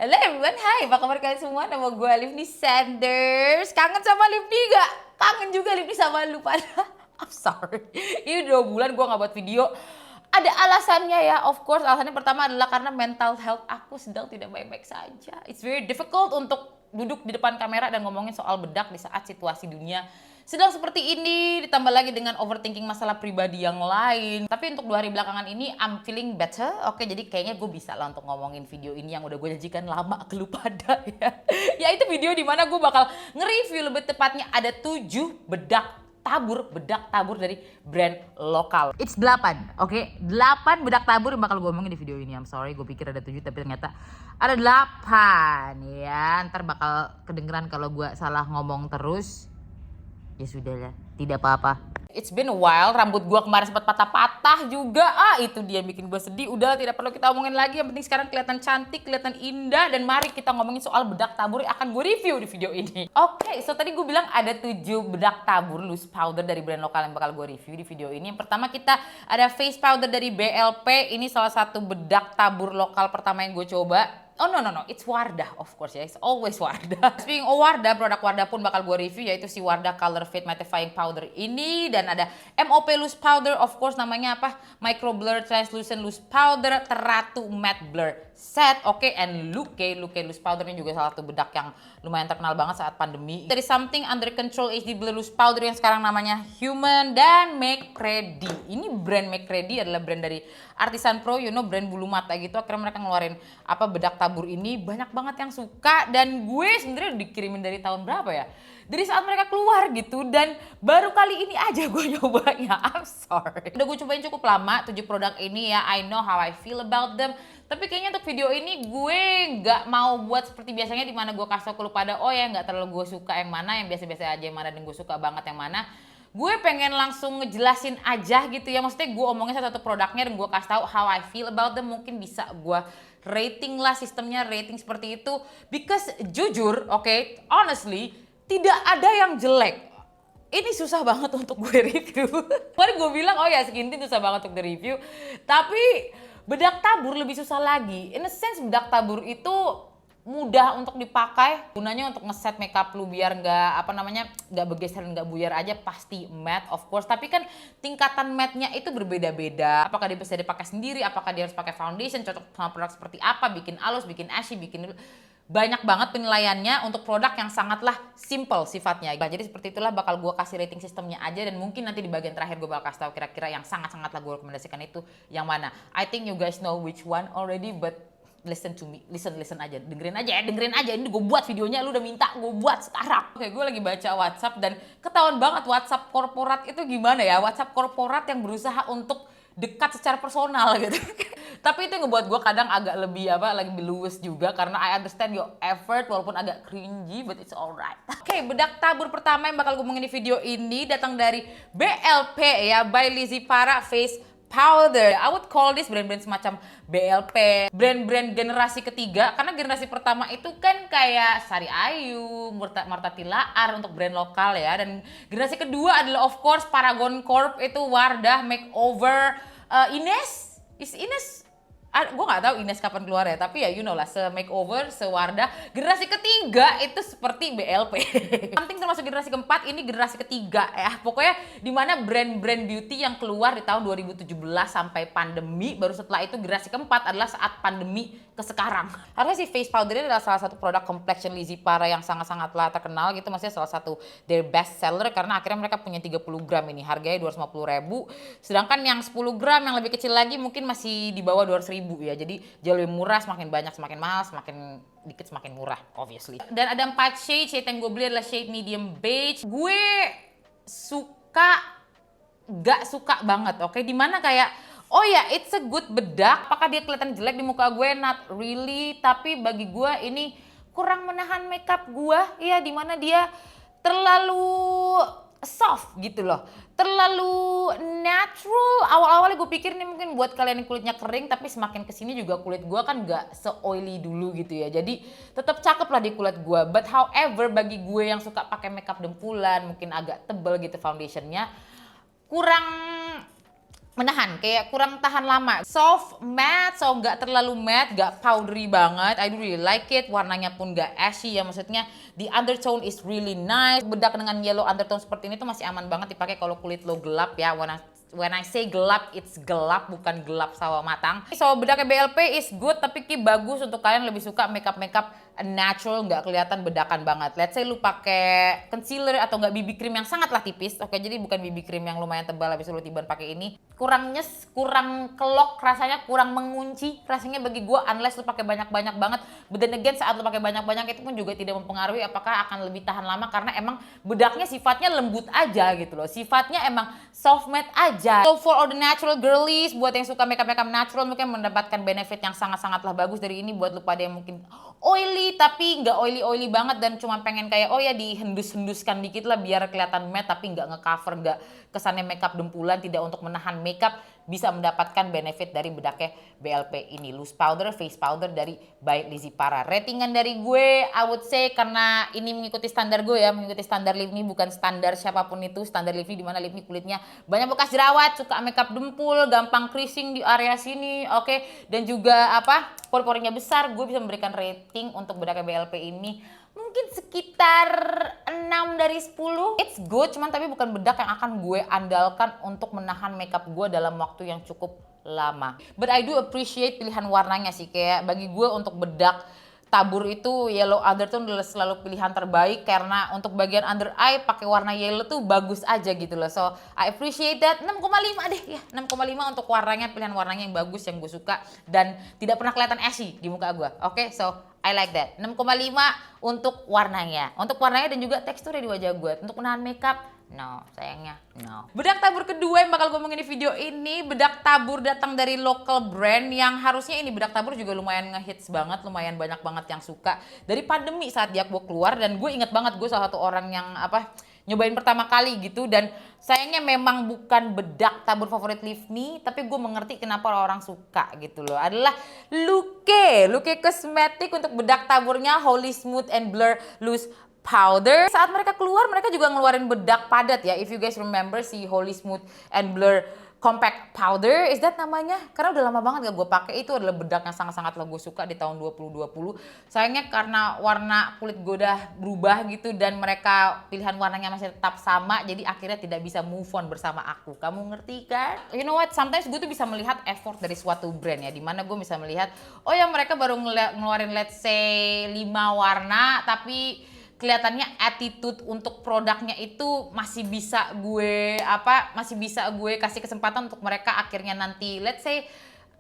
Hello everyone, hai, apa kabar kalian semua? Nama gue Livni Sanders. Kangen sama Livni gak? Kangen juga Livni sama lu pada. I'm sorry, ini 2 bulan gue gak buat video. Ada alasannya ya, of course. Alasannya pertama adalah karena mental health aku sedang tidak baik-baik saja. It's very difficult untuk duduk di depan kamera dan ngomongin soal bedak di saat situasi dunia sedang seperti ini, ditambah lagi dengan overthinking masalah pribadi yang lain. Tapi untuk 2 hari belakangan ini I'm feeling better. Oke, jadi kayaknya gue bisa lah untuk ngomongin video ini yang udah gue janjikan lama ke lu pada ya. Ya itu video dimana gue bakal nge-review, lebih tepatnya ada 7 bedak tabur dari brand lokal. It's 8, oke? 8 bedak tabur yang bakal gue omongin di video ini. I'm sorry, gue pikir ada 7 tapi ternyata ada 8 ya. Ntar bakal kedengeran kalau gue salah ngomong terus. Ya sudah lah, tidak apa-apa. It's been a while, rambut gua kemarin sempat patah-patah juga. Itu dia bikin gua sedih. Udah, tidak perlu kita omongin lagi. Yang penting sekarang kelihatan cantik, kelihatan indah. Dan mari kita ngomongin soal bedak tabur yang akan gue review di video ini. Oke, so tadi gue bilang ada 7 bedak tabur loose powder dari brand lokal yang bakal gue review di video ini. Yang pertama kita ada face powder dari BLP. Ini salah satu bedak tabur lokal pertama yang gue coba. Oh no, it's Wardah of course ya, it's always Wardah. Speaking of Wardah, produk Wardah pun bakal gue review yaitu si Wardah Color Fit Mattifying Powder ini. Dan ada MOP Loose Powder, of course namanya apa? Micro Blur Translucent Loose Powder Teratu Matte Blur Set. Oke, and Luke Loose Powder ini juga salah satu bedak yang lumayan terkenal banget saat pandemi. Dari Something Under Control HD Blur Loose Powder yang sekarang namanya Human. Dan Make Ready. Ini brand Make Ready adalah brand dari Artisan Pro, brand bulu mata gitu. Akhirnya mereka ngeluarin apa bedak tabur ini, banyak banget yang suka. Dan gue sebenarnya dikirimin dari tahun berapa ya, dari saat mereka keluar gitu. Dan baru kali ini aja gue nyobanya. I'm sorry, udah gue cobain cukup lama 7 produk ini ya. I know how I feel about them. Tapi kayaknya untuk video ini gue nggak mau buat seperti biasanya dimana gue kasih tau ke lu pada, oh ya nggak terlalu gue suka yang mana, yang biasa-biasa aja yang mana, dan gue suka banget yang mana. Gue pengen langsung ngejelasin aja gitu ya. Maksudnya gue omongin satu-satu produknya dan gue kasih tahu how I feel about them. Mungkin bisa gue rating lah, sistemnya rating seperti itu. Because jujur, oke, honestly, tidak ada yang jelek. Ini susah banget untuk gue review. Kemarin gue bilang, oh ya skin tint susah banget untuk di-review. Tapi bedak tabur lebih susah lagi. In a sense, bedak tabur itu mudah untuk dipakai, gunanya untuk ngeset makeup lu biar nggak bergeser, nggak buyar aja, pasti matte of course. Tapi kan tingkatan matte-nya itu berbeda-beda. Apakah dia bisa dipakai sendiri, apakah dia harus pakai foundation, cocok sama produk seperti apa, bikin halus, bikin ashy, bikin banyak banget penilaiannya untuk produk yang sangatlah simple sifatnya. Jadi seperti itulah bakal gue kasih rating sistemnya aja, dan mungkin nanti di bagian terakhir gue bakal kasih tahu kira-kira yang sangat-sangatlah gue rekomendasikan itu yang mana. I think you guys know which one already, but listen to me, listen aja, dengerin aja. Ini gue buat videonya, lu udah minta gue buat sekarang. Oke, gue lagi baca WhatsApp dan ketahuan banget WhatsApp korporat itu gimana ya. WhatsApp korporat yang berusaha untuk dekat secara personal gitu. Tapi itu yang ngebuat gue kadang agak lebih luwes juga, karena I understand your effort walaupun agak cringy, but it's alright. Oke, bedak tabur pertama yang bakal gue ngomongin di video ini datang dari BLP ya, by Lizzy Farah Face Powder. I would call this brand-brand semacam BLP, brand-brand generasi ketiga, karena generasi pertama itu kan kayak Sari Ayu, Marta Tilaar untuk brand lokal ya, dan generasi kedua adalah of course Paragon Corp, itu Wardah, Makeover, Ines, gue nggak tahu Ines kapan keluar ya, tapi ya you know lah, se-Makeover, se-Wardah. Generasi ketiga itu seperti BLP. Something termasuk generasi keempat, ini generasi ketiga ya. Pokoknya dimana brand-brand beauty yang keluar di tahun 2017 sampai pandemi, baru setelah itu generasi keempat adalah saat pandemi ke sekarang. Harusnya si face powder ini adalah salah satu produk complexion Lizzy Farah yang sangat-sangatlah terkenal gitu. Maksudnya salah satu their best seller, karena akhirnya mereka punya 30 gram ini, harganya 250.000. Sedangkan yang 10 gram yang lebih kecil lagi mungkin masih di bawah 200.000 ya. Jadi jauh lebih murah, semakin banyak semakin mahal, semakin dikit semakin murah obviously. Dan ada 4 shade yang gue beli adalah shade medium beige. Gue gak suka banget, oke? Dimana kayak, oh ya, it's a good bedak. Apakah dia kelihatan jelek di muka gue? Not really. Tapi bagi gue ini kurang menahan makeup gue. Ya, dimana dia terlalu soft gitu loh. Terlalu natural. Awal-awalnya gue pikir ini mungkin buat kalian yang kulitnya kering, tapi semakin kesini juga kulit gue kan gak se-oily dulu gitu ya. Jadi tetap cakep lah di kulit gue. But however, bagi gue yang suka pakai makeup dempulan, mungkin agak tebel gitu foundationnya, kurang menahan, kayak kurang tahan lama. Soft matte, so nggak terlalu matte, nggak powdery banget. I do really like it. Warnanya pun nggak ashy ya, maksudnya the undertone is really nice. Bedak dengan yellow undertone seperti ini tuh masih aman banget dipakai kalau kulit lo gelap ya. When I say gelap, it's gelap, bukan gelap sawah matang. So bedaknya BLP is good, tapi Ki bagus untuk kalian lebih suka makeup natural, nggak kelihatan bedakan banget. Let's say lu pakai concealer atau nggak BB cream yang sangatlah tipis. Oke, jadi bukan BB cream yang lumayan tebal habis lu tiban pakai ini. Kurang nyes, kurang kelok rasanya, kurang mengunci rasanya bagi gua unless lu pakai banyak-banyak banget. But then again, saat lu pakai banyak-banyak itu pun juga tidak mempengaruhi apakah akan lebih tahan lama karena emang bedaknya sifatnya lembut aja gitu loh. Sifatnya emang soft matte aja. So for all the natural girlies, buat yang suka makeup natural mungkin mendapatkan benefit yang sangat-sangatlah bagus dari ini. Buat lu pada yang mungkin oily tapi nggak oily banget dan cuma pengen kayak oh ya dihendus-henduskan dikit lah biar kelihatan matte tapi nggak ngecover, nggak kesannya makeup dempulan, tidak untuk menahan makeup, bisa mendapatkan benefit dari bedaknya BLP ini. Loose powder, face powder dari by Lizzy Farah. Ratingan dari gue, I would say karena ini mengikuti standar gue ya, mengikuti standar Livni, bukan standar siapapun itu. Standar Livni di mana Livni kulitnya banyak bekas jerawat, suka makeup dempul, gampang creasing di area sini, oke. Dan juga apa, pori-porinya besar, gue bisa memberikan rating untuk bedaknya BLP ini mungkin sekitar 6 dari 10. It's good, cuman tapi bukan bedak yang akan gue andalkan untuk menahan makeup gue dalam waktu yang cukup lama. But I do appreciate pilihan warnanya sih, kayak bagi gue untuk bedak tabur itu yellow undertone adalah selalu pilihan terbaik karena untuk bagian under eye pakai warna yellow tuh bagus aja gitu loh. So I appreciate that. 6,5 deh ya, 6,5 untuk warnanya, pilihan warnanya yang bagus yang gue suka dan tidak pernah kelihatan ashy di muka gue. Oke, so I like that. 6,5 untuk warnanya. Untuk warnanya dan juga teksturnya di wajah gue. Untuk menahan makeup, no, sayangnya no. Bedak tabur kedua yang bakal gue ngomongin di video ini, bedak tabur datang dari local brand yang harusnya ini bedak tabur juga lumayan ngehits banget, lumayan banyak banget yang suka. Dari pandemi saat dia keluar dan gue inget banget gue salah satu orang yang nyobain pertama kali gitu dan sayangnya memang bukan bedak tabur favorit Livni, tapi gue mengerti kenapa orang suka gitu loh. Adalah Luke Cosmetic untuk bedak taburnya Holy Smooth and Blur Loose Powder. Saat mereka keluar, mereka juga ngeluarin bedak padat ya. If you guys remember si Holy Smooth and Blur Compact Powder, is that namanya? Karena udah lama banget gak gue pakai. Itu adalah bedak yang sangat-sangat gue suka di tahun 2020. Sayangnya karena warna kulit gue udah berubah gitu dan mereka pilihan warnanya masih tetap sama, jadi akhirnya tidak bisa move on bersama aku. Kamu ngerti kan? You know what? Sometimes gue tuh bisa melihat effort dari suatu brand ya, dimana gue bisa melihat, oh ya mereka baru ngeluarin let's say 5 warna, tapi kelihatannya attitude untuk produknya itu masih bisa gue kasih kesempatan untuk mereka akhirnya nanti let's say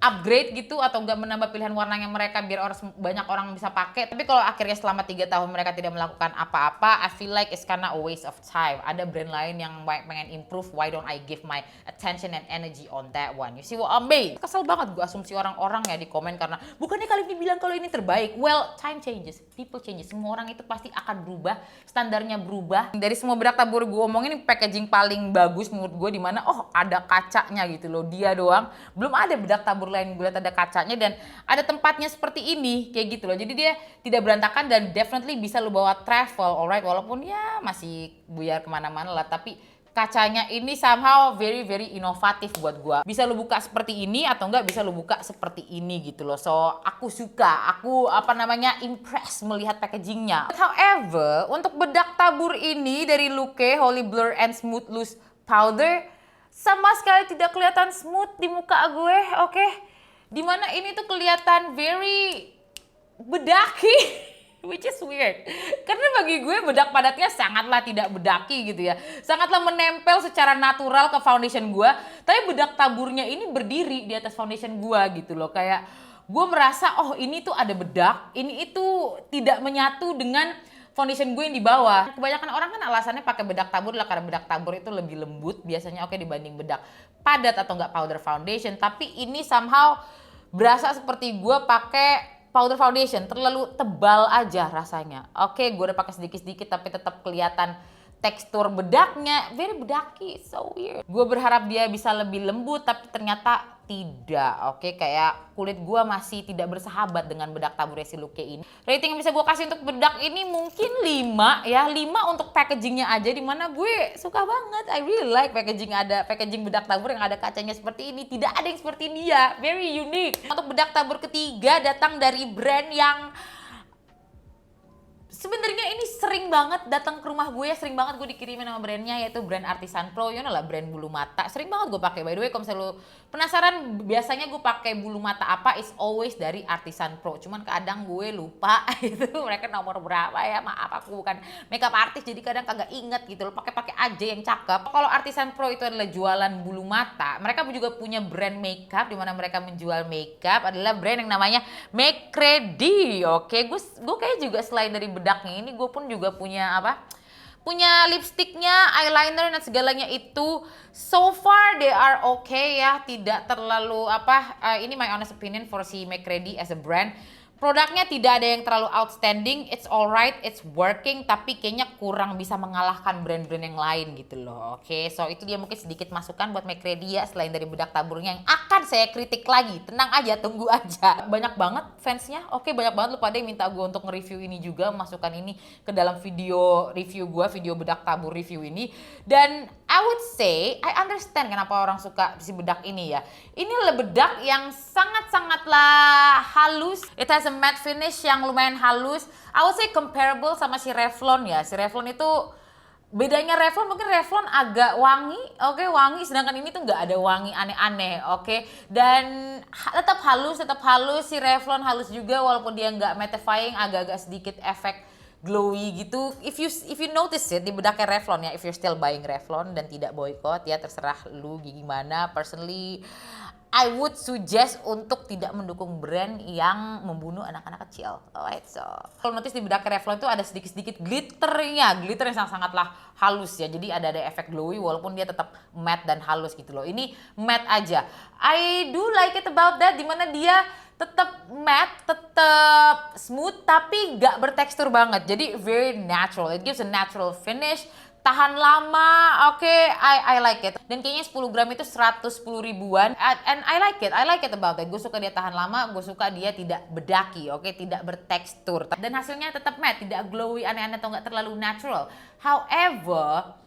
upgrade gitu atau enggak menambah pilihan warnanya mereka biar banyak orang bisa pakai. Tapi kalau akhirnya selama 3 tahun mereka tidak melakukan apa-apa, I feel like it's kinda a waste of time. Ada brand lain yang pengen improve, why don't I give my attention and energy on that one? You see what I mean? Kesel banget gue asumsi orang-orang ya di komen karena bukannya kali ini bilang kalau ini terbaik. Well, time changes, people changes. Semua orang itu pasti akan berubah, standarnya berubah. Dari semua bedak tabur gue omongin, ini packaging paling bagus menurut gue, dimana ada kacanya gitu loh, dia doang. Belum ada bedak tabur lain gue lihat ada kacanya dan ada tempatnya seperti ini kayak gitu loh, jadi dia tidak berantakan dan definitely bisa lo bawa travel, alright, walaupun ya masih buyar kemana-mana lah, tapi kacanya ini somehow very inovatif buat gue. Bisa lo buka seperti ini atau enggak bisa lo buka seperti ini gitu loh. So aku suka, aku impress melihat packagingnya. However, untuk bedak tabur ini dari Luke Holy Blur and Smooth Loose Powder sama sekali tidak kelihatan smooth di muka gue, oke? Dimana ini tuh kelihatan very bedaki, which is weird. Karena bagi gue bedak padatnya sangatlah tidak bedaki gitu ya. Sangatlah menempel secara natural ke foundation gue. Tapi bedak taburnya ini berdiri di atas foundation gue gitu loh. Kayak gue merasa, oh ini tuh ada bedak, ini itu tidak menyatu dengan foundation gue yang di bawah. Kebanyakan orang kan alasannya pakai bedak tabur lah karena bedak tabur itu lebih lembut biasanya, oke, dibanding bedak padat atau enggak powder foundation. Tapi ini somehow berasa seperti gue pakai powder foundation, terlalu tebal aja rasanya. Oke, gue udah pakai sedikit-sedikit tapi tetap kelihatan tekstur bedaknya very bedaki, so weird. Gue berharap dia bisa lebih lembut tapi ternyata tidak. Oke, kayak kulit gue masih tidak bersahabat dengan bedak tabur Resiluke ini. Rating yang bisa gue kasih untuk bedak ini mungkin 5 ya, 5 untuk packagingnya aja, dimana gue suka banget. I really like packaging bedak tabur yang ada kacanya seperti ini. Tidak ada yang seperti dia, very unique. Untuk bedak tabur ketiga datang dari brand yang sebenarnya ini sering banget datang ke rumah gue ya, sering banget gue dikirimin sama brandnya, yaitu brand Artisan Pro. You know lah, brand bulu mata. Sering banget gue pakai. By the way, kalau misalnya lu penasaran biasanya gue pakai bulu mata apa, is always dari Artisan Pro. Cuman kadang gue lupa itu mereka nomor berapa ya. Maaf, aku bukan makeup artist jadi kadang kagak inget gitu loh. Pakai aja yang cakep. Kalau Artisan Pro itu adalah jualan bulu mata, mereka juga punya brand makeup di mana mereka menjual makeup, adalah brand yang namanya Make Ready. Oke, gue kayak juga selain dari bedak ini gue pun juga punya punya lipstiknya, eyeliner dan segalanya itu. So far they are okay ya, tidak terlalu ini my honest opinion for si Make Ready as a brand. Produknya tidak ada yang terlalu outstanding, it's alright, it's working, tapi kayaknya kurang bisa mengalahkan brand-brand yang lain gitu loh. Oke, so itu dia mungkin sedikit masukan buat Make Ready ya, selain dari bedak taburnya yang akan saya kritik lagi. Tenang aja, tunggu aja. Banyak banget fansnya, oke, banyak banget lu pada yang minta gue untuk nge-review ini juga, masukkan ini ke dalam video review gue, video bedak tabur review ini. Dan I would say, I understand kenapa orang suka si bedak ini ya. Ini adalah bedak yang sangat-sangatlah halus. It has a matte finish yang lumayan halus. I would say comparable sama si Revlon ya. Si Revlon itu bedanya Revlon, mungkin Revlon agak wangi, oke, wangi, sedangkan ini tuh nggak ada wangi aneh-aneh, oke. Dan tetap halus, si Revlon halus juga walaupun dia nggak mattifying, agak-agak sedikit efek glowy gitu. If you notice it di bedaknya Revlon ya, if you're still buying Revlon dan tidak boycott ya, terserah lu gimana. Personally I would suggest untuk tidak mendukung brand yang membunuh anak-anak kecil. Alright, so kalau notice di bedak Revlon itu ada sedikit-sedikit glitternya, glitter yang sangat-sangatlah halus ya. Jadi ada efek glowy walaupun dia tetap matte dan halus gitu loh. Ini matte aja. I do like it about that, dimana dia tetap matte, tetap smooth, tapi gak bertekstur banget. Jadi very natural. It gives a natural finish. Tahan lama, oke, I like it. Dan kayaknya 10 gram itu 110 ribuan. And I like it about that. Gue suka dia tahan lama, gue suka dia tidak bedaki, oke, tidak bertekstur. Dan hasilnya tetap matte, tidak glowy, aneh-aneh atau nggak terlalu natural. However,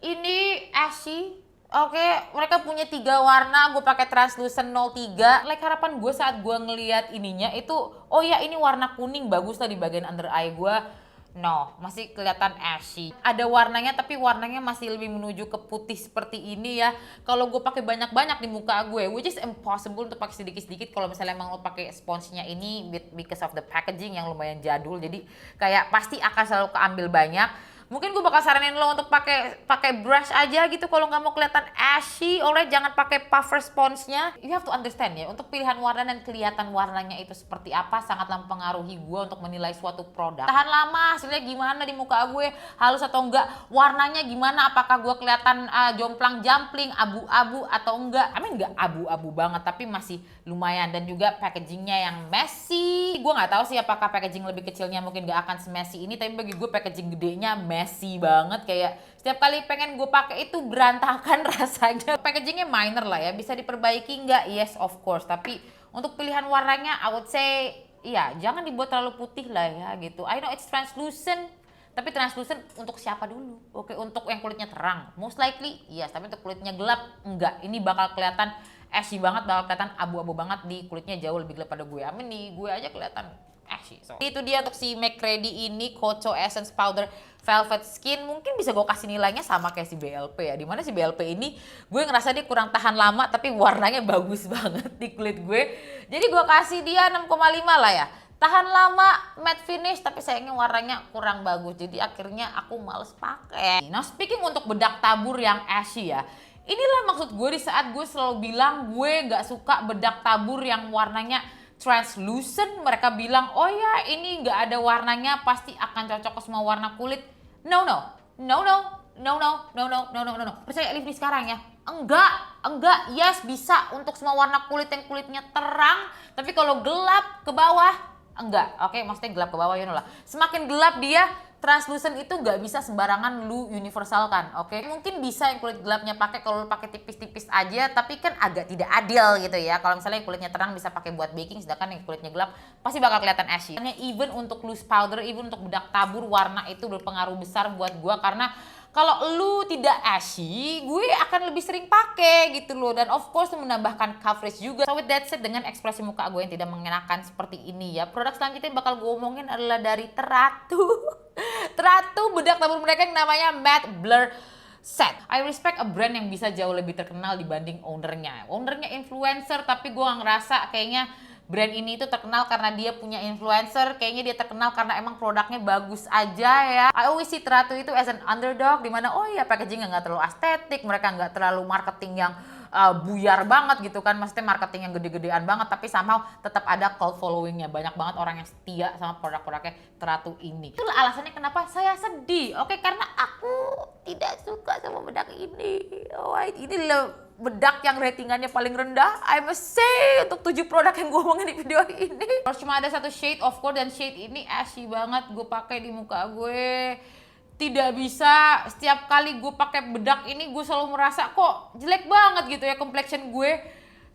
ini ashy. Oke, mereka punya 3 warna, gue pakai translucent 03. Like harapan gue saat gue ngeliat ininya itu, oh ya ini warna kuning, bagus lah di bagian under eye gue. No, masih kelihatan ashy. Ada warnanya tapi warnanya masih lebih menuju ke putih seperti ini ya. Kalau gue pakai banyak-banyak di muka gue, which is impossible untuk pakai sedikit-sedikit kalau misalnya emang lo pakai sponsnya ini because of the packaging yang lumayan jadul. Jadi kayak pasti akan selalu keambil banyak. Mungkin gue bakal saranin lo untuk pakai brush aja gitu kalau nggak mau kelihatan ashy. Alright, jangan pakai puffer sponsnya. You have to understand ya, untuk pilihan warna dan kelihatan warnanya itu seperti apa sangatlah mempengaruhi gue untuk menilai suatu produk. Tahan lama, hasilnya gimana di muka gue, halus atau enggak, warnanya gimana, apakah gue kelihatan jomplang-jampling, abu-abu atau enggak. I mean nggak abu-abu banget tapi masih lumayan. Dan juga packagingnya yang messy. Gue nggak tahu sih apakah packaging lebih kecilnya mungkin nggak akan se-messy ini, tapi bagi gue packaging gedenya messy banget, kayak setiap kali pengen gue pakai itu berantakan rasanya. Packagingnya minor lah ya, bisa diperbaiki nggak? Yes of course, tapi untuk pilihan warnanya I would say iya, jangan dibuat terlalu putih lah ya gitu. I know it's translucent, tapi translucent untuk siapa dulu? Oke, untuk yang kulitnya terang most likely yes, tapi untuk kulitnya gelap enggak. Ini bakal kelihatan ashy banget, bakal kelihatan abu-abu banget di kulitnya, jauh lebih gelap pada gue. Amin nih, gue aja kelihatan ashy. So itu dia untuk si Make Ready ini, Kocho Essence Powder Velvet Skin. Mungkin bisa gue kasih nilainya sama kayak si BLP ya, dimana si BLP ini gue ngerasa dia kurang tahan lama tapi warnanya bagus banget di kulit gue. Jadi gue kasih dia 6,5 lah ya. Tahan lama, matte finish, tapi sayangnya warnanya kurang bagus. Jadi akhirnya aku males pakai. Nah, speaking untuk bedak tabur yang ashy ya, inilah maksud gue di saat gue selalu bilang gue gak suka bedak tabur yang warnanya translucent. Mereka bilang, oh ya ini gak ada warnanya, pasti akan cocok ke semua warna kulit. No. Percaya Livni sekarang ya. Enggak, yes bisa untuk semua warna kulit yang kulitnya terang. Tapi kalau gelap ke bawah, Enggak, oke, maksudnya gelap ke bawah, you know lah. Semakin gelap dia, translucent itu nggak bisa sembarangan lu universalkan, oke? Mungkin bisa yang kulit gelapnya pakai kalau lu pakai tipis-tipis aja, tapi kan agak tidak adil gitu ya. Kalau misalnya yang kulitnya terang bisa pakai buat baking, sedangkan yang kulitnya gelap pasti bakal kelihatan ashy. Even untuk loose powder, even untuk bedak tabur, warna itu berpengaruh besar buat gua karena kalau lu tidak ashy, gue akan lebih sering pakai gitu loh. Dan of course menambahkan coverage juga. So with that said, dengan ekspresi muka gue yang tidak mengenakan seperti ini ya, produk selanjutnya yang bakal gue omongin adalah dari Teratu. Teratu bedak tabur mereka yang namanya Matte Blur Set. I respect a brand yang bisa jauh lebih terkenal dibanding ownernya. Ownernya influencer, tapi gue ngerasa kayaknya brand ini itu terkenal karena dia punya influencer, kayaknya dia terkenal karena emang produknya bagus aja ya. I always see Teratu itu as an underdog, dimana oh ya packagingnya nggak terlalu estetik, mereka nggak terlalu marketing yang buyar banget gitu kan, maksudnya marketing yang gede-gedean banget, tapi somehow tetap ada cult followingnya, banyak banget orang yang setia sama produk-produknya Teratu ini. Itulah alasannya kenapa saya sedih, oke, karena aku tidak suka sama bedak ini. Oh, ini loh bedak yang ratingannya paling rendah, I must say, untuk 7 produk yang gue omongin di video ini. Terus cuma ada satu shade of course, dan shade ini ashy banget gue pakai di muka gue. Tidak bisa setiap kali gue pakai bedak ini gue selalu merasa kok jelek banget gitu ya, complexion gue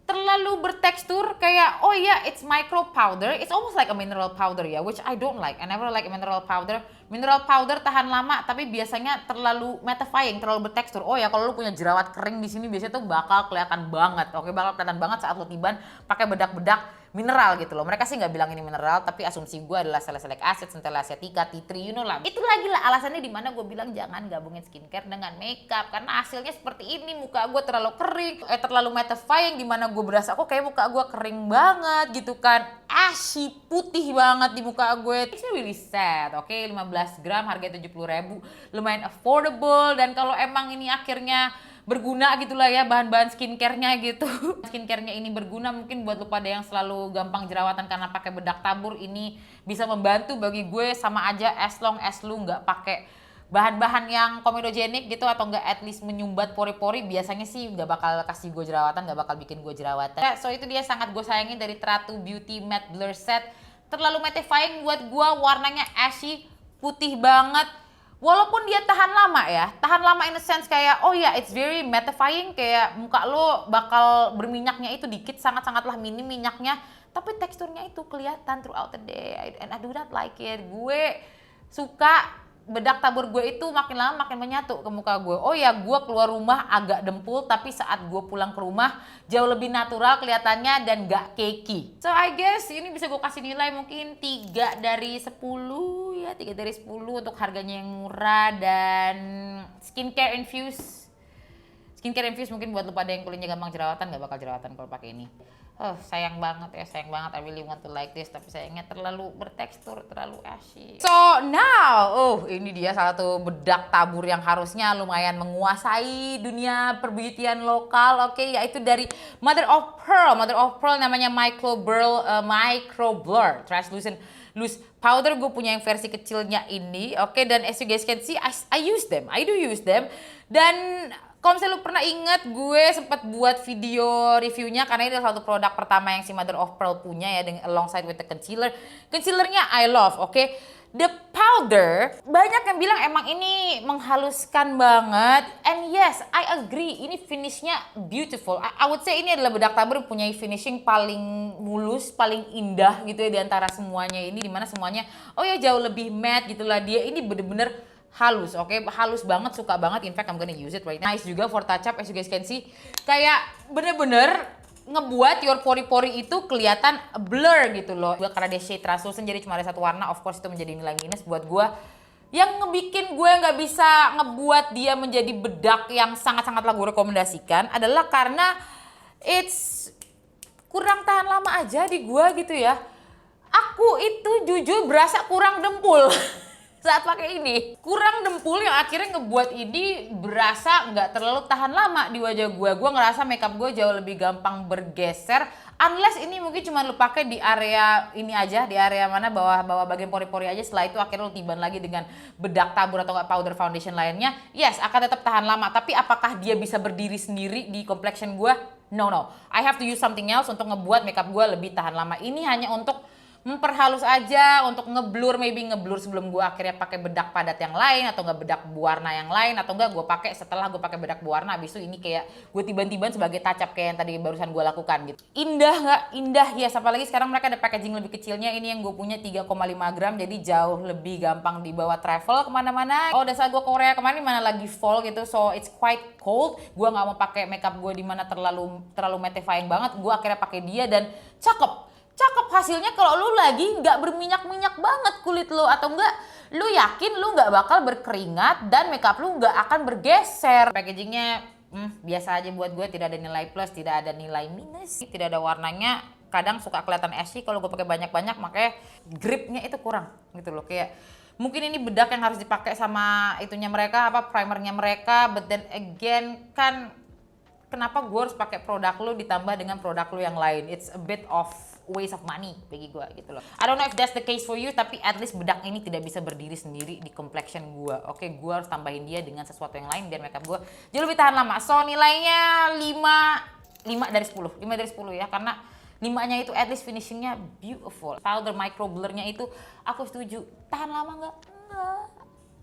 terlalu bertekstur kayak oh ya it's micro powder, it's almost like a mineral powder ya, which I don't like. I never like a mineral powder. Mineral powder tahan lama tapi biasanya terlalu mattifying, terlalu bertekstur. Oh ya kalau lu punya jerawat kering di sini biasanya tuh bakal kelihatan banget. Oke, bakal kelihatan banget saat lu tiban pakai bedak-bedak mineral gitu loh. Mereka sih nggak bilang ini mineral, tapi asumsi gue adalah salicylic acid, centella asiatica, tea tree, you know lah. Itu lagi lah alasannya dimana gue bilang jangan gabungin skincare dengan makeup karena hasilnya seperti ini, muka gue terlalu kering, terlalu mattifying, dimana gue berasa kok kayak muka gue kering banget gitu kan, ashy, putih banget di muka gue. It's really sad, oke, 15 gram harga 70.000, lumayan affordable, dan kalau emang ini akhirnya berguna gitulah ya bahan-bahan skincare-nya gitu. Skincare-nya ini berguna mungkin buat lu pada yang selalu gampang jerawatan karena pakai bedak tabur, ini bisa membantu bagi gue sama aja as long as lu nggak pakai bahan-bahan yang komedogenik gitu atau nggak at least menyumbat pori-pori, biasanya sih nggak bakal kasih gue jerawatan, nggak bakal bikin gue jerawatan. So itu dia sangat gue sayangin dari Teratu Beauty Matte Blur Set. Terlalu mattifying buat gue, warnanya ashy, putih banget. Walaupun dia tahan lama ya, tahan lama in a sense kayak oh ya it's very mattifying, kayak muka lo bakal berminyaknya itu dikit, sangat-sangatlah minim minyaknya, tapi teksturnya itu kelihatan throughout the day and I do not like it. Gue suka bedak tabur gue itu makin lama makin menyatu ke muka gue. Oh ya gue keluar rumah agak dempul, tapi saat gue pulang ke rumah jauh lebih natural kelihatannya dan gak cakey. So I guess ini bisa gue kasih nilai mungkin 3 dari 10 ya, 3 dari 10 untuk harganya yang murah dan skincare infused. Skincare infused mungkin buat lu pada yang kulitnya gampang jerawatan gak bakal jerawatan kalau pakai ini. Oh sayang banget ya, sayang banget. I really want to like this, tapi sayangnya terlalu bertekstur, terlalu ashy. So now, ini dia salah satu bedak tabur yang harusnya lumayan menguasai dunia perbeautyan lokal, oke, yaitu dari Mother of Pearl. Mother of Pearl namanya Micro Blur Translucent Loose Powder. Gue punya yang versi kecilnya ini, oke, dan as you guys can see, I use them, I do use them. Dan kalau misalnya lu pernah inget, gue sempat buat video reviewnya karena ini adalah satu produk pertama yang si Mother of Pearl punya ya, dengan alongside with the concealer. Concealernya I love, oke. The powder, banyak yang bilang emang ini menghaluskan banget. And yes, I agree, ini finishnya beautiful. I would say ini adalah bedak tabur yang punya finishing paling mulus, paling indah gitu ya di antara semuanya ini. Dimana semuanya, oh ya jauh lebih matte gitulah dia. Ini bener-bener halus, oke, halus banget, suka banget. In fact, I'm gonna use it right now. Nice juga for touch up, as you guys can see. Kayak bener-bener ngebuat your pori-pori itu kelihatan blur gitu loh. Karena dia shade translucent, jadi cuma ada satu warna. Of course itu menjadi nilai minus buat gue. Yang ngebikin gue nggak bisa ngebuat dia menjadi bedak yang sangat-sangatlah gue rekomendasikan adalah karena it's kurang tahan lama aja di gue gitu ya. Aku itu jujur berasa kurang dempul saat pakai ini, kurang dempul yang akhirnya ngebuat ini berasa nggak terlalu tahan lama di wajah gue. Gue ngerasa makeup gue jauh lebih gampang bergeser, unless ini mungkin cuma lu pakai di area ini aja, di area mana bawah bagian pori-pori aja. Setelah itu akhirnya lu tiban lagi dengan bedak tabur atau nggak powder foundation lainnya, yes akan tetap tahan lama. Tapi apakah dia bisa berdiri sendiri di complexion gue? No. I have to use something else untuk ngebuat makeup gue lebih tahan lama. Ini hanya untuk memperhalus aja untuk ngeblur, maybe ngeblur sebelum gue akhirnya pakai bedak padat yang lain atau nggak bedak berwarna yang lain, atau enggak gue pakai setelah gue pakai bedak berwarna, habis itu ini kayak gue tiban-tiban sebagai touch up kayak yang tadi barusan gue lakukan gitu. Indah nggak? Indah ya, apalagi sekarang mereka ada packaging lebih kecilnya. Ini yang gue punya 3,5 gram, jadi jauh lebih gampang dibawa travel kemana-mana. Oh, udah saat gue Korea kemarin mana lagi fall gitu, so it's quite cold. Gue nggak mau pakai makeup gue di mana terlalu mattifying banget. Gue akhirnya pakai dia dan cakep hasilnya. Kalau lu lagi nggak berminyak-minyak banget kulit lu, atau enggak lu yakin lu nggak bakal berkeringat dan makeup lu nggak akan bergeser. Packagingnya biasa aja buat gue, tidak ada nilai plus, tidak ada nilai minus, tidak ada warnanya. Kadang suka kelihatan ashy kalau gue pakai banyak-banyak, makanya gripnya itu kurang gitu loh. Kayak mungkin ini bedak yang harus dipakai sama itunya mereka, apa primernya mereka, but then again kan kenapa gue harus pakai produk lu ditambah dengan produk lu yang lain? It's a bit of waste of money bagi gue gitu loh. I don't know if that's the case for you, tapi at least bedak ini tidak bisa berdiri sendiri di complexion gue. Oke, gue harus tambahin dia dengan sesuatu yang lain biar makeup gue jauh lebih tahan lama. So nilainya 5 dari 10. 5 dari 10 ya, karena 5-nya itu at least finishingnya beautiful. Powder micro blurnya itu aku setuju. Tahan lama nggak?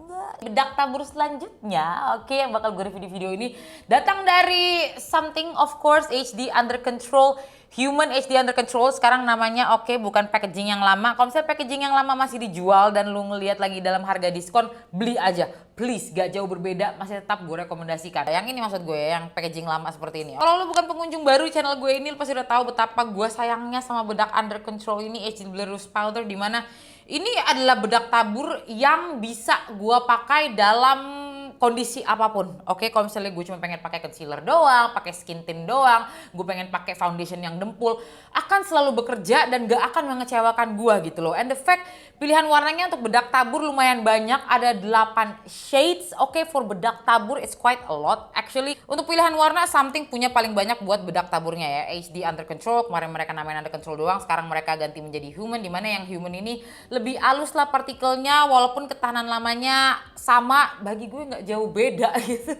Enggak. Bedak tabur selanjutnya, oke, yang bakal gue review di video ini datang dari Something of course HD Under Control, Human HD Under Control. Sekarang namanya bukan packaging yang lama. Kalau misalnya packaging yang lama masih dijual dan lu ngelihat lagi dalam harga diskon, beli aja. Please, gak jauh berbeda, masih tetap gue rekomendasikan. Yang ini maksud gue ya, yang packaging lama seperti ini. Kalau lu bukan pengunjung baru di channel gue ini, lu pasti udah tahu betapa gue sayangnya sama bedak Under Control ini, HD Blur Loose Powder, dimana ini adalah bedak tabur yang bisa gue pakai dalam kondisi apapun. Oke, kalau misalnya gue cuma pengen pakai concealer doang, pakai skin tint doang, gue pengen pakai foundation yang dempul, akan selalu bekerja dan gak akan mengecewakan gue gitu loh. And the fact, pilihan warnanya untuk bedak tabur lumayan banyak, ada 8 shades. Oke, for bedak tabur it's quite a lot. Actually, untuk pilihan warna Something punya paling banyak buat bedak taburnya ya. HD Under Control, kemarin mereka namain Under Control doang, sekarang mereka ganti menjadi Human, dimana yang Human ini lebih halus lah partikelnya, walaupun ketahanan lamanya sama, bagi gue nggak jauh beda gitu.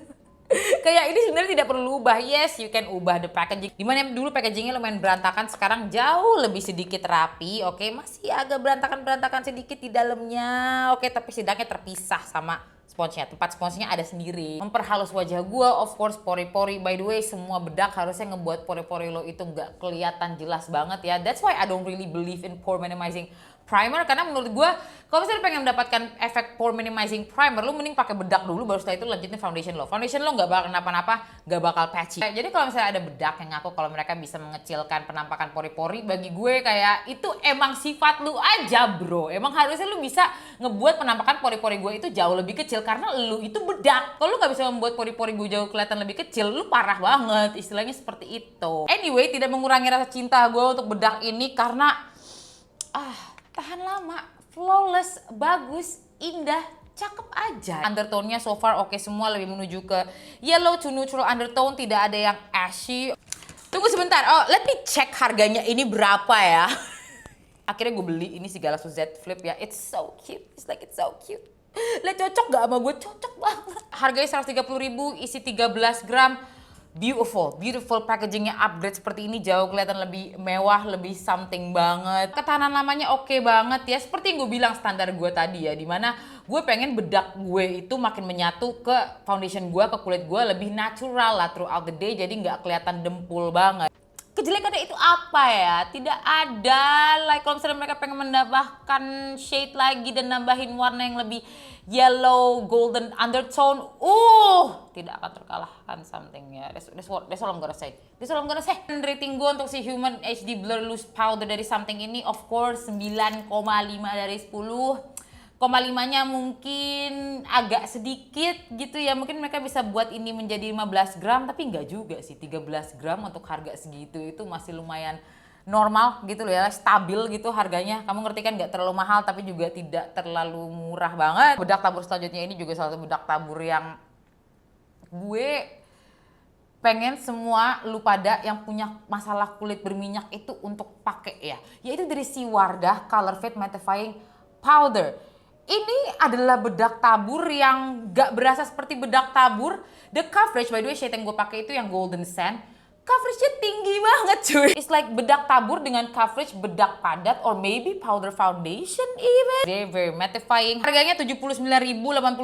Kayak ini sebenarnya tidak perlu ubah. Yes, you can ubah the packaging. Dimana dulu packagingnya lumayan berantakan, sekarang jauh lebih sedikit rapi. Oke, masih agak berantakan sedikit di dalamnya. Oke, tapi setidaknya terpisah sama sponsnya. Tempat sponsnya ada sendiri. Memperhalus wajah gue, of course, pori-pori. By the way, semua bedak harusnya ngebuat pori-pori lo itu nggak kelihatan jelas banget ya. That's why I don't really believe in pore minimizing primer, karena menurut gue kalau misalnya pengen mendapatkan efek pore minimizing primer, lu mending pakai bedak dulu, baru setelah itu lanjutin foundation lo. Foundation lo nggak bakal kenapa-napa, nggak bakal patchy. Jadi kalau misalnya ada bedak yang ngaku kalau mereka bisa mengecilkan penampakan pori-pori, bagi gue kayak itu emang sifat lu aja bro. Emang harusnya lu bisa ngebuat penampakan pori-pori gue itu jauh lebih kecil karena lu itu bedak. Kalau lu nggak bisa membuat pori-pori gue jauh kelihatan lebih kecil, lu parah banget. Istilahnya seperti itu. Anyway, tidak mengurangi rasa cinta gue untuk bedak ini karena tahan lama, flawless, bagus, indah, cakep aja. Undertone-nya so far oke semua, lebih menuju ke yellow to neutral undertone, tidak ada yang ashy. Tunggu sebentar, let me check harganya ini berapa ya. Akhirnya gue beli ini si Galaxy Z Flip ya, it's so cute, it's so cute. Lihat cocok gak sama gue? Cocok banget. Harganya 130.000, isi 13 gram. Beautiful packagingnya, upgrade seperti ini jauh kelihatan lebih mewah, lebih something banget. Ketahanan lamanya oke banget ya, seperti yang gue bilang standar gue tadi ya, dimana gue pengen bedak gue itu makin menyatu ke foundation gue, ke kulit gue, lebih natural lah throughout the day, jadi nggak kelihatan dempul banget. Kejelekannya itu apa ya? Tidak ada. Like kalau misalnya mereka pengen menambahkan shade lagi dan nambahin warna yang lebih yellow, golden undertone, tidak akan terkalahkan Something ya. That's all I'm gonna say. Dan rating gue untuk si Human HD Blur Loose Powder dari Something ini of course 9,5 dari 10. 0,5-nya mungkin agak sedikit gitu ya, mungkin mereka bisa buat ini menjadi 15 gram, tapi enggak juga sih, 13 gram untuk harga segitu itu masih lumayan normal gitu loh ya, stabil gitu harganya. Kamu ngerti kan, nggak terlalu mahal tapi juga tidak terlalu murah banget. Bedak tabur selanjutnya ini juga salah satu bedak tabur yang gue pengen semua lu pada yang punya masalah kulit berminyak itu untuk pakai ya, yaitu dari si Wardah Color Fade Mattifying Powder. Ini adalah bedak tabur yang gak berasa seperti bedak tabur. The coverage, by the way, shade yang gue pakai itu yang Golden Sand. coveragenya tinggi banget cuy. It's like bedak tabur dengan coverage bedak padat or maybe powder foundation even. Very very mattifying. Harganya 79.000, 80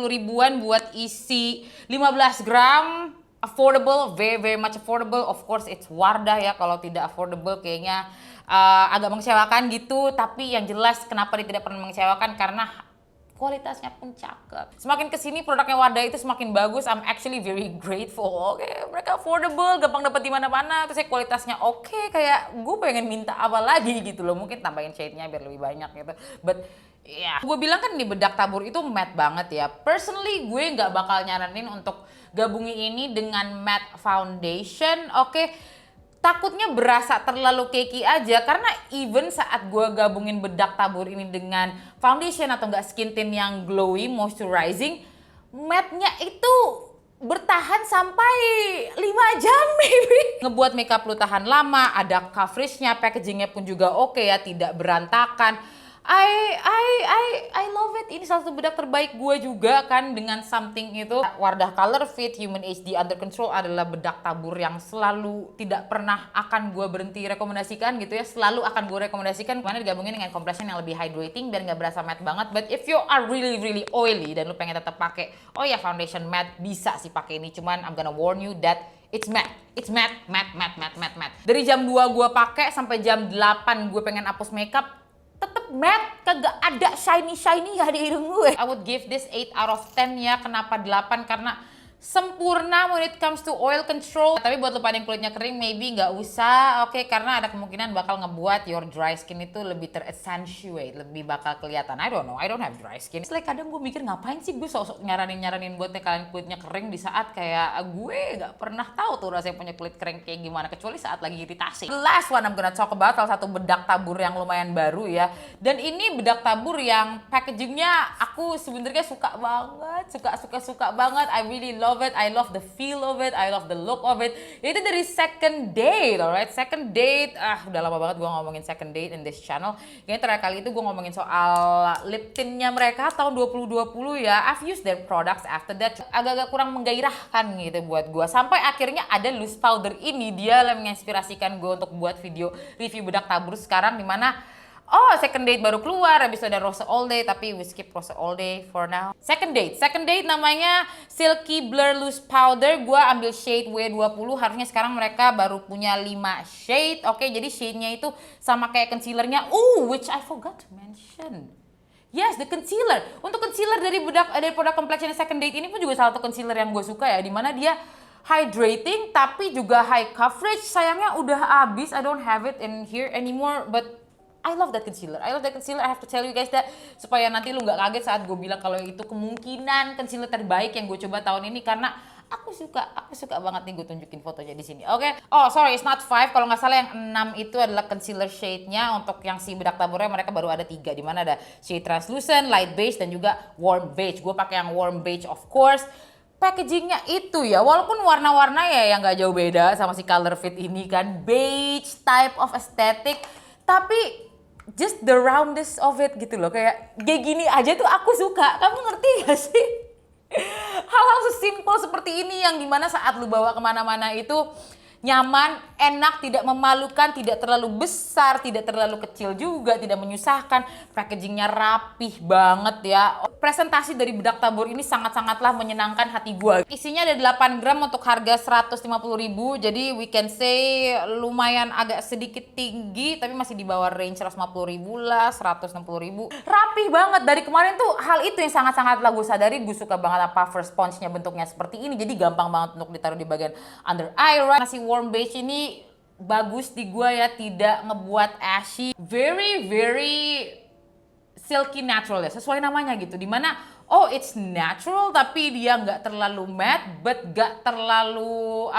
ribuan buat isi 15 gram. Affordable, very very much affordable. Of course it's Wardah ya, kalau tidak affordable kayaknya agak mengecewakan gitu. Tapi yang jelas kenapa dia tidak pernah mengecewakan, karena kualitasnya pun cakep. Semakin kesini produknya Wardah itu semakin bagus. I'm actually very grateful. Oke, mereka affordable, gampang dapat di mana-mana. Terus kualitasnya oke, kayak gue pengen minta apa lagi gitu loh. Mungkin tambahin shade-nya biar lebih banyak gitu. But ya, gue bilang kan nih bedak tabur itu matte banget ya. Personally gue nggak bakal nyaranin untuk gabungin ini dengan matte foundation. Oke. Takutnya berasa terlalu cakey aja, karena even saat gue gabungin bedak tabur ini dengan foundation atau enggak skin tint yang glowy, moisturizing, matte-nya itu bertahan sampai 5 jam maybe. Ngebuat makeup lu tahan lama, ada coveragenya, packagingnya pun juga oke ya, tidak berantakan. I love it. Ini salah satu bedak terbaik gue juga kan dengan something itu. Wardah Color Fit Human HD Under Control adalah bedak tabur yang selalu tidak pernah akan gue berhenti rekomendasikan gitu ya. Selalu akan gue rekomendasikan. Mana digabungin dengan compression yang lebih hydrating biar nggak berasa matte banget. But if you are really really oily dan lu pengen tetap pakai, oh ya foundation matte, bisa sih pakai ini. Cuman I'm gonna warn you that it's matte. It's matte. Dari jam 2 gue pakai sampai jam 8 gue pengen hapus makeup, tetep matte, kagak ada shiny ya di hidung gue. I would give this 8 out of 10 ya. Kenapa 8? Karena sempurna when it comes to oil control. Tapi buat lu pada yang kulitnya kering maybe nggak usah, oke, karena ada kemungkinan bakal ngebuat your dry skin itu lebih teraccentuate, lebih bakal kelihatan. I don't know, I don't have dry skin. It's like kadang gue mikir ngapain sih gue sok-sok nyaranin buat kalian kulitnya kering di saat kayak gue nggak pernah tahu tuh rasanya punya kulit kering kayak gimana, kecuali saat lagi iritasi. The last one I'm gonna talk about, salah satu bedak tabur yang lumayan baru ya. Dan ini bedak tabur yang packagingnya aku sebenarnya suka banget, suka banget. I really love it. I love the feel of it. I love the look of it. Itu dari Second Date, alright? Second Date, udah lama banget gue ngomongin Second Date in this channel. Kayaknya terakhir kali itu gue ngomongin soal lip tintnya mereka tahun 2020 ya. I've used their products after that. Agak-agak kurang menggairahkan gitu buat gue. Sampai akhirnya ada loose powder ini, dia yang menginspirasikan gue untuk buat video review bedak tabur sekarang, dimana Second Date baru keluar, habis itu ada Rose All Day, tapi we skip Rose All Day for now. Second Date namanya Silky Blur Loose Powder. Gua ambil shade W20, harusnya sekarang mereka baru punya 5 shade. Oke, jadi shade-nya itu sama kayak concealernya. Which I forgot to mention. Yes, the concealer. Untuk concealer dari produk complexion Second Date ini pun juga salah satu concealer yang gue suka ya, dimana dia hydrating tapi juga high coverage. Sayangnya udah habis, I don't have it in here anymore, but I love that concealer. I have to tell you guys that, supaya nanti lu nggak kaget saat gue bilang kalau itu kemungkinan concealer terbaik yang gue coba tahun ini, karena aku suka banget nih. Gue tunjukin fotonya di sini. Oke. Sorry, it's not 5. Kalau nggak salah yang 6 itu adalah concealer shade-nya. Untuk yang si bedak taburnya mereka baru ada 3, di mana ada shade translucent, light beige, dan juga warm beige. Gue pakai yang warm beige of course. Packagingnya itu ya, walaupun warna-warna ya yang nggak jauh beda sama si Color Fit ini kan, beige type of aesthetic, tapi just the roundness of it gitu loh, kayak gini aja tuh aku suka. Kamu ngerti gak sih? Hal-hal sesimpel seperti ini yang dimana saat lu bawa kemana-mana itu nyaman, enak, tidak memalukan, tidak terlalu besar, tidak terlalu kecil juga, tidak menyusahkan. Packagingnya rapih banget ya. Presentasi dari bedak tabur ini sangat-sangatlah menyenangkan hati gue. Isinya ada 8 gram untuk harga 150.000. Jadi we can say lumayan agak sedikit tinggi, tapi masih di bawah range 150.000 lah, 160.000. Rapih banget. Dari kemarin tuh hal itu yang sangat-sangatlah gue sadari. Gue suka banget apa first sponge-nya bentuknya seperti ini. Jadi gampang banget untuk ditaruh di bagian under eye. Masih warm beige ini bagus di gua ya, tidak ngebuat ashy, very very silky natural ya, sesuai namanya gitu, dimana it's natural tapi dia nggak terlalu matte but nggak terlalu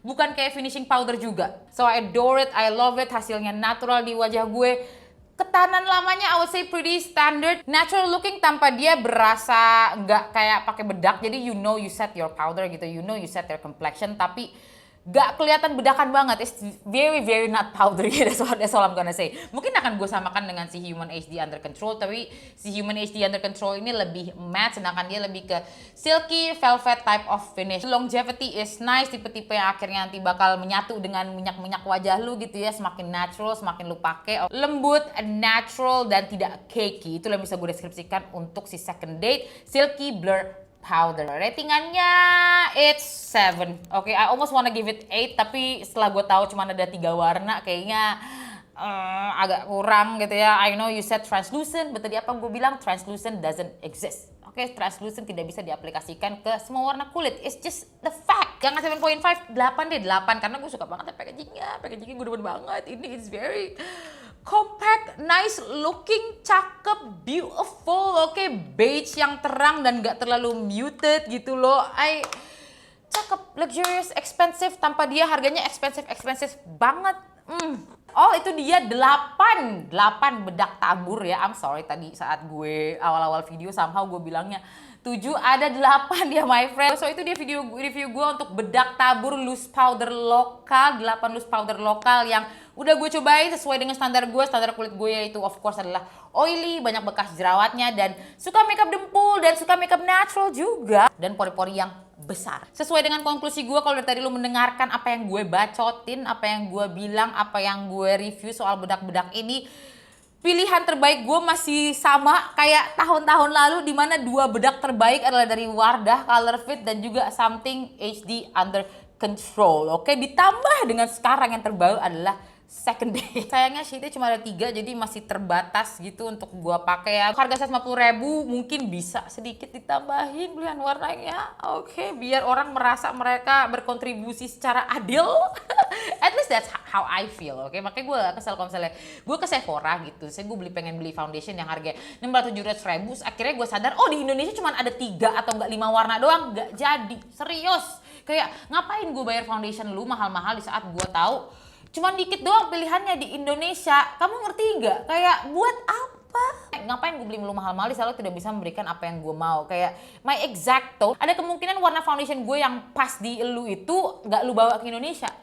bukan kayak finishing powder juga. So I adore it, I love it. Hasilnya natural di wajah gue. Ketahanan lamanya I would say pretty standard, natural looking tanpa dia berasa nggak kayak pakai bedak. Jadi you know you set your powder gitu, you know you set your complexion, tapi gak kelihatan bedakan banget. It's very very not powdery. That's all I'm gonna say. Mungkin akan gue samakan dengan si Human HD Under Control, tapi si Human HD Under Control ini lebih matte, sedangkan dia lebih ke silky velvet type of finish. Longevity is nice, tipe-tipe yang akhirnya nanti bakal menyatu dengan minyak-minyak wajah lu gitu ya, semakin natural, semakin lu pakai. Lembut, natural, dan tidak cakey. Itulah yang bisa gue deskripsikan untuk si Second Date Silky Blur Powder. Ratingannya it's 7. Oke, I almost wanna give it 8, tapi setelah gue tahu cuma ada 3 warna, kayaknya agak kurang gitu ya. I know you said translucent, but tadi apa gue bilang? Translucent doesn't exist. Oke, translucent tidak bisa diaplikasikan ke semua warna kulit. It's just the fact. Jangan 7.5, 8 deh, 8. Karena gue suka banget packagingnya. Packagingnya gue demen banget. Ini is very compact, nice looking, cakep, beautiful. Oke, beige yang terang dan gak terlalu muted gitu loh. Cakep, luxurious, expensive. Tanpa dia harganya expensive banget. Oh, itu dia 8 bedak tabur ya. I'm sorry tadi saat gue awal-awal video somehow gue bilangnya 7, ada 8 ya my friend. So itu dia review gue untuk bedak tabur loose powder lokal, 8 loose powder lokal yang udah gue cobain sesuai dengan standar gue. Standar kulit gue yaitu of course adalah oily, banyak bekas jerawatnya, dan suka makeup dempul dan suka makeup natural juga, dan pori-pori yang besar. Sesuai dengan konklusi gue, kalau dari tadi lu mendengarkan apa yang gue bacotin, apa yang gue bilang, apa yang gue review soal bedak-bedak ini, pilihan terbaik gue masih sama kayak tahun-tahun lalu, di mana 2 bedak terbaik adalah dari Wardah Color Fit dan juga Something HD Under Control. Oke, ditambah dengan sekarang yang terbaru adalah Second Date. Sayangnya shade-nya cuma ada 3, jadi masih terbatas gitu untuk gua pakai ya. Harga 150.000 mungkin bisa sedikit ditambahin pilihan warnanya. Oke, biar orang merasa mereka berkontribusi secara adil. At least that's how I feel. Oke, makanya gue kesel kalau misalnya gue ke Sephora gitu. Saya pengen beli foundation yang harga 600-700 ribu. Akhirnya gue sadar, oh di Indonesia cuma ada 3 atau enggak 5 warna doang. Nggak jadi, serius. Kayak ngapain gue bayar foundation lu mahal-mahal di saat gue tahu cuman dikit doang pilihannya di Indonesia. Kamu ngerti nggak? Kayak buat apa? Ngapain gue beli lu mahal-mahal selalu tidak bisa memberikan apa yang gue mau. Kayak my exact tone, ada kemungkinan warna foundation gue yang pas di lu itu nggak lu bawa ke Indonesia.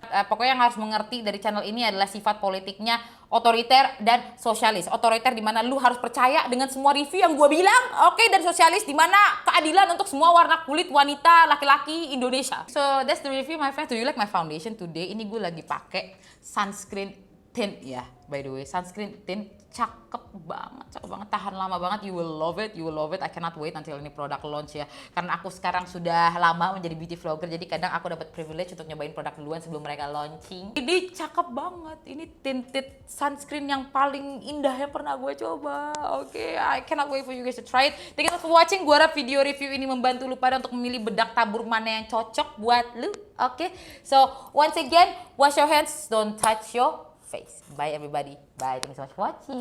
Pokoknya yang harus mengerti dari channel ini adalah sifat politiknya otoriter dan sosialis. Otoriter di mana lu harus percaya dengan semua review yang gue bilang, oke, dan sosialis di mana keadilan untuk semua warna kulit wanita, laki-laki Indonesia. So that's the review my friends. Do you like my foundation today? Ini gue lagi pakai sunscreen tint ya, by the way. Sunscreen tint cakep banget, tahan lama banget. You will love it. I cannot wait until ini produk launch ya. Karena aku sekarang sudah lama menjadi beauty vlogger, jadi kadang aku dapat privilege untuk nyobain produk duluan sebelum mereka launching. Ini cakep banget. Ini tinted sunscreen yang paling indah yang pernah gue coba. Oke, I cannot wait for you guys to try it. Thank you for watching. Gue harap video review ini membantu lu pada untuk memilih bedak tabur mana yang cocok buat lu. Oke, so once again, wash your hands, don't touch your face. Bye everybody. Bye. Thank you so much for watching.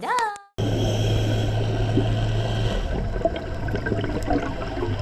Dah.